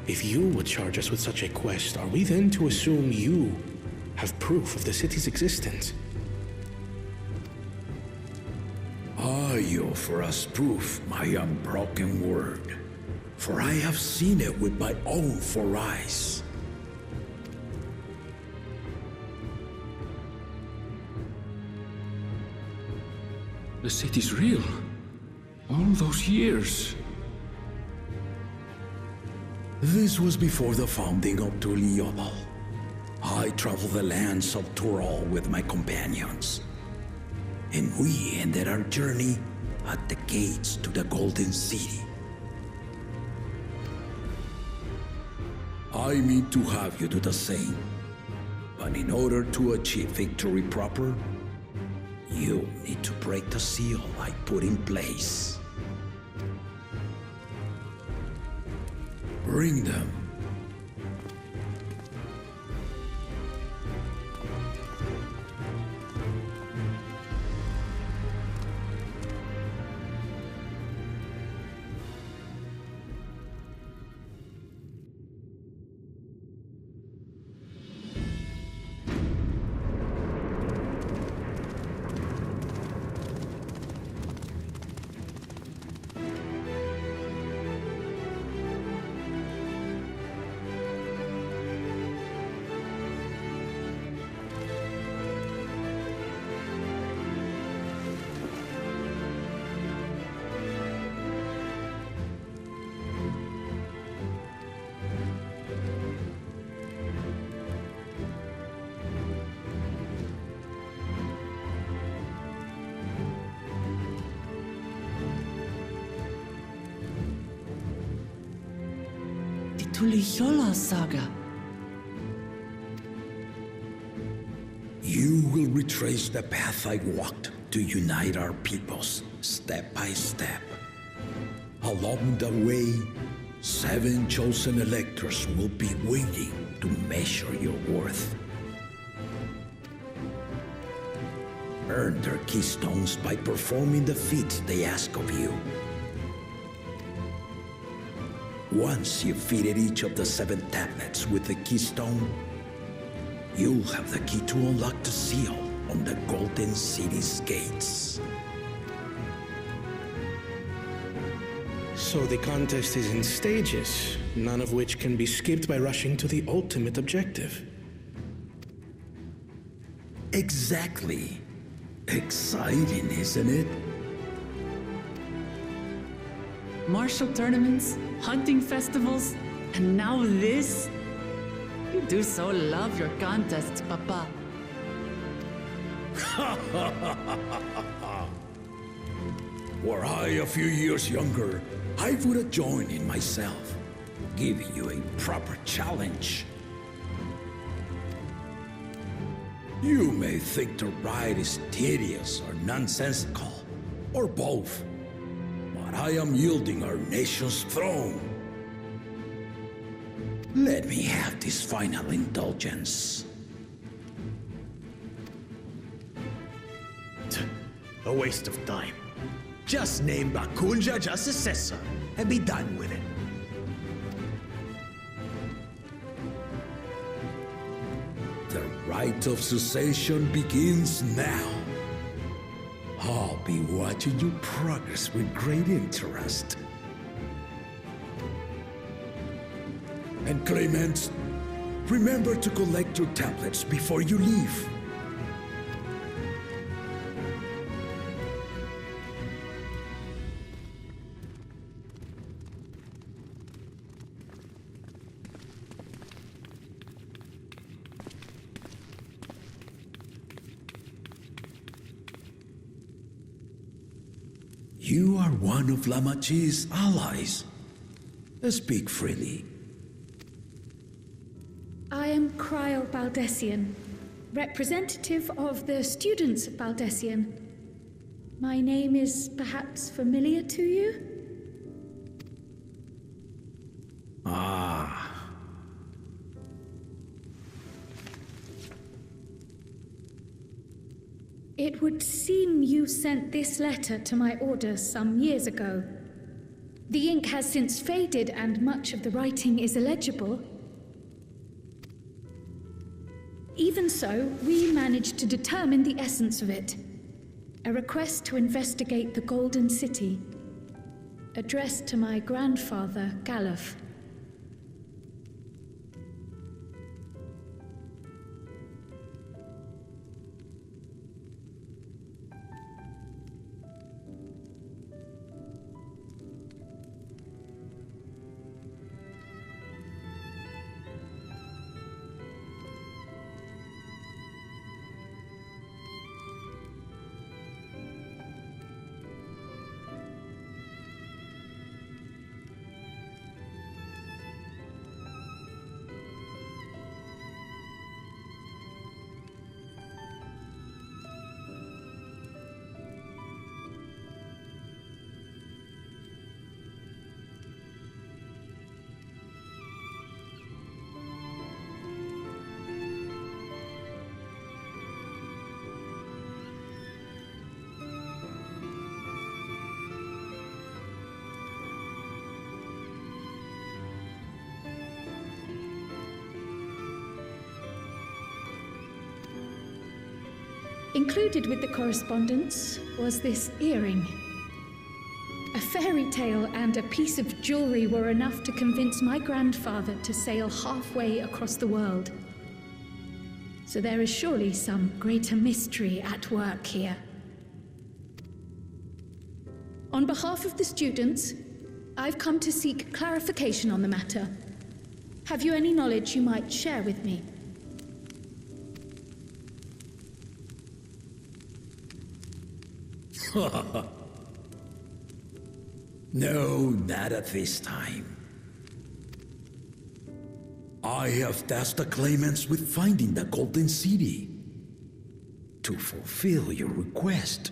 If you would charge us with such a quest, are we then to assume you have proof of the city's existence? You offer us proof, my unbroken word, for I have seen it with my own 4 eyes. The city's real. All those years. This was before the founding of Tuliodal. I traveled the lands of Tural with my companions, and we ended our journey at the gates to the Golden City. I mean to have you do the same, but in order to achieve victory proper, you need to break the seal I put in place. Bring them. Tuliyola saga. You will retrace the path I walked to unite our peoples, step by step. Along the way, 7 chosen electors will be waiting to measure your worth. Earn their keystones by performing the feats they ask of you. Once you've fitted each of the 7 tablets with the keystone, you'll have the key to unlock the seal on the Golden City's gates. So the contest is in stages, none of which can be skipped by rushing to the ultimate objective. Exactly. Exciting, isn't it? Martial tournaments, hunting festivals, and now this? You do so love your contests, Papa. Were I a few years younger, I would have joined in myself, giving you a proper challenge. You may think the ride is tedious or nonsensical, or both, but I am yielding our nation's throne. Let me have this final indulgence. A waste of time. Just name Bakunja just successor and be done with it. The rite of succession begins now. I'll be watching you progress with great interest. And Clement, remember to collect your tablets before you leave. You are one of Lamachi's allies. Speak freely. I am Cryle Baldessian, representative of the students of Baldessian. My name is perhaps familiar to you? Ah. It would seem you sent this letter to my orders some years ago. The ink has since faded and much of the writing is illegible. Even so, we managed to determine the essence of it. A request to investigate the Golden City, addressed to my grandfather, Galuf. Included with the correspondence was this earring. A fairy tale and a piece of jewelry were enough to convince my grandfather to sail halfway across the world. So there is surely some greater mystery at work here. On behalf of the students, I've come to seek clarification on the matter. Have you any knowledge you might share with me? No, not at this time. I have tasked the claimants with finding the Golden City. To fulfill your request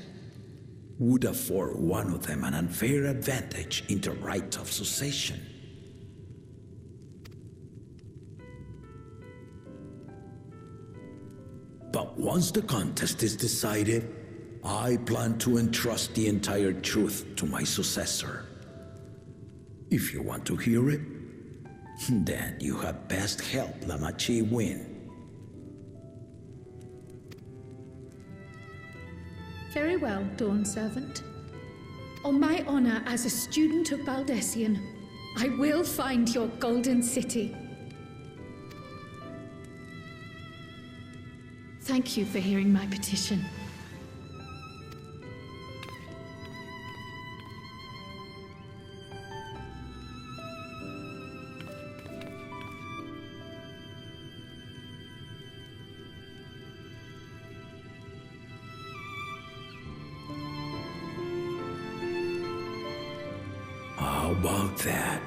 would afford one of them an unfair advantage in the right of succession. But once the contest is decided, I plan to entrust the entire truth to my successor. If you want to hear it, then you had best help Lamachi win. Very well, Dawn Servant. On my honor as a student of Baldessian, I will find your Golden City. Thank you for hearing my petition. How about that?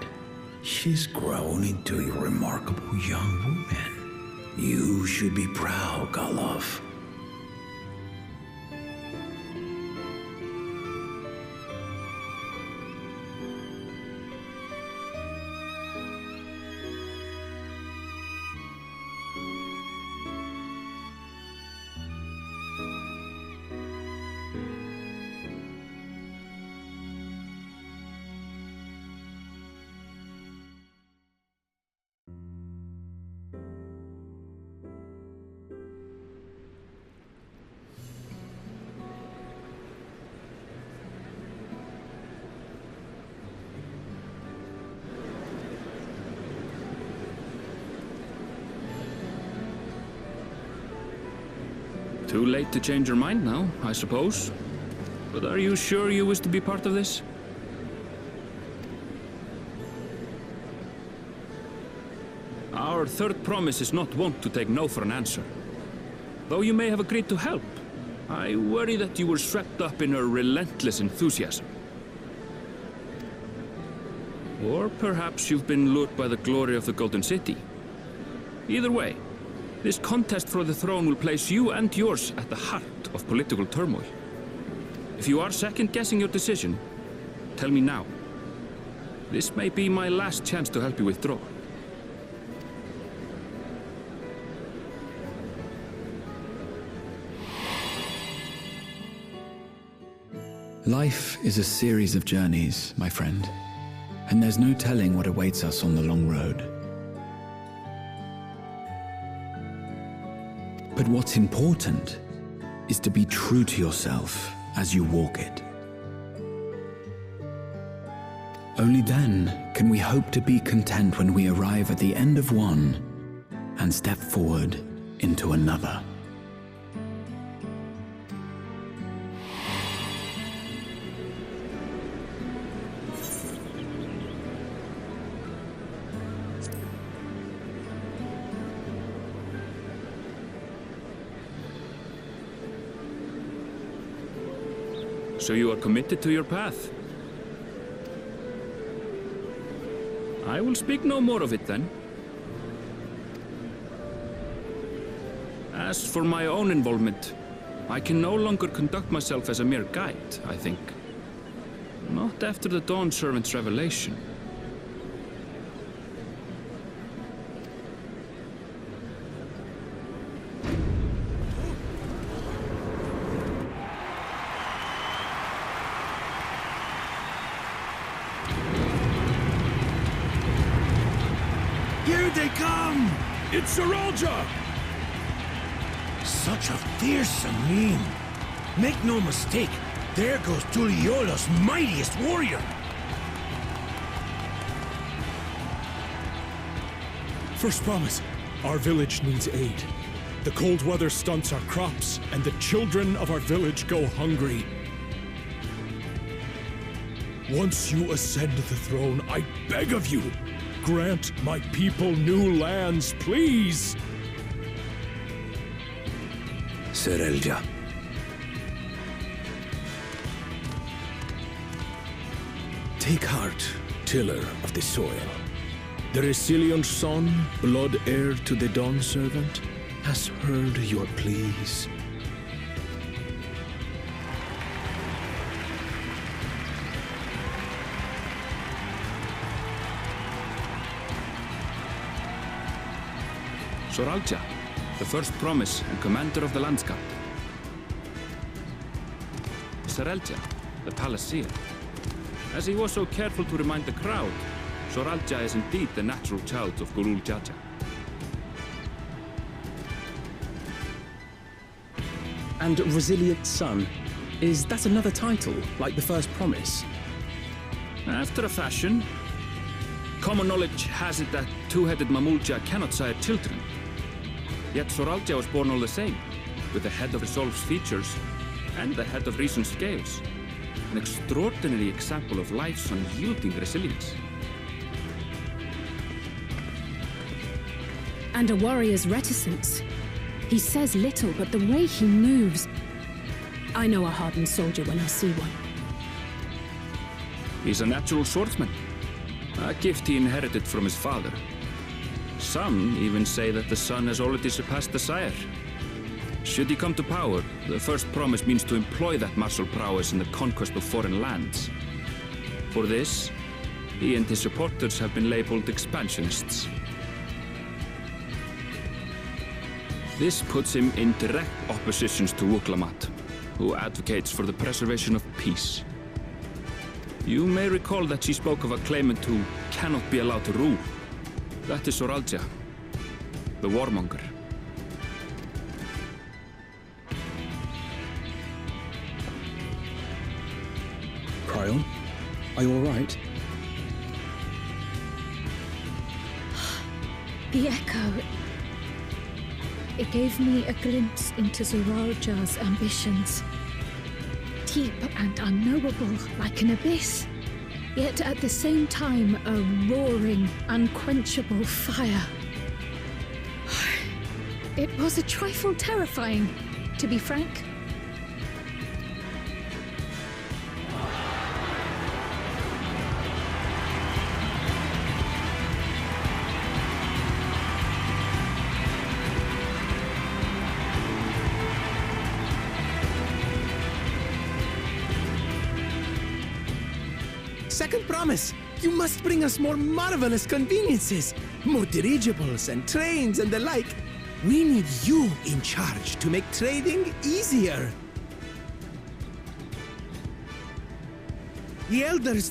She's grown into a remarkable young woman. You should be proud, Galuf. Too late to change your mind now, I suppose. But are you sure you wish to be part of this? Our third promise is not wont to take no for an answer. Though you may have agreed to help, I worry that you were swept up in her relentless enthusiasm. Or perhaps you've been lured by the glory of the Golden City. Either way, this contest for the throne will place you and yours at the heart of political turmoil. If you are second-guessing your decision, tell me now. This may be my last chance to help you withdraw. Life is a series of journeys, my friend. and there's no telling what awaits us on the long road. But what's important is to be true to yourself as you walk it. Only then can we hope to be content when we arrive at the end of one and step forward into another. So you are committed to your path? I will speak no more of it then. As for my own involvement, I can no longer conduct myself as a mere guide, I think. Not after the Dawn Servant's revelation. Here they come! It's Saralja! Such a fearsome mien. Make no mistake, there goes Tuliola's mightiest warrior. First promise, our village needs aid. The cold weather stunts our crops, and the children of our village go hungry. Once you ascend the throne, I beg of you, grant my people new lands, please! Serelja. Take heart, tiller of the soil. The resilient son, blood heir to the Dawn Servant, has heard your pleas. Soralja, the first promise and commander of the Landscape. Serelja, the Palaceer. As he was so careful to remind the crowd, Soralja is indeed the natural child of Gurul Jaja. And Resilient Son. Is that another title, like the first promise? After a fashion. Common knowledge has it that two-headed Mamulja cannot sire children. Yet Soralja was born all the same, with the head of Resolve's features and the head of Reason's scales. An extraordinary example of life's unyielding resilience. And a warrior's reticence. He says little, but the way he moves... I know a hardened soldier when I see one. He's a natural swordsman, a gift he inherited from his father. Some even say that the son has already surpassed the sire. Should he come to power, the first promise means to employ that martial prowess in the conquest of foreign lands. For this, he and his supporters have been labeled expansionists. This puts him in direct opposition to Wuklamat, who advocates for the preservation of peace. You may recall that she spoke of a claimant who cannot be allowed to rule. That is Soralja, the warmonger. Cryon, are you all right? The echo. It gave me a glimpse into Zoralja's ambitions. Deep and unknowable, like an abyss. Yet at the same time, a roaring, unquenchable fire. It was a trifle terrifying, to be frank. Second promise, you must bring us more marvelous conveniences, more dirigibles and trains and the like. We need you in charge to make trading easier. The elders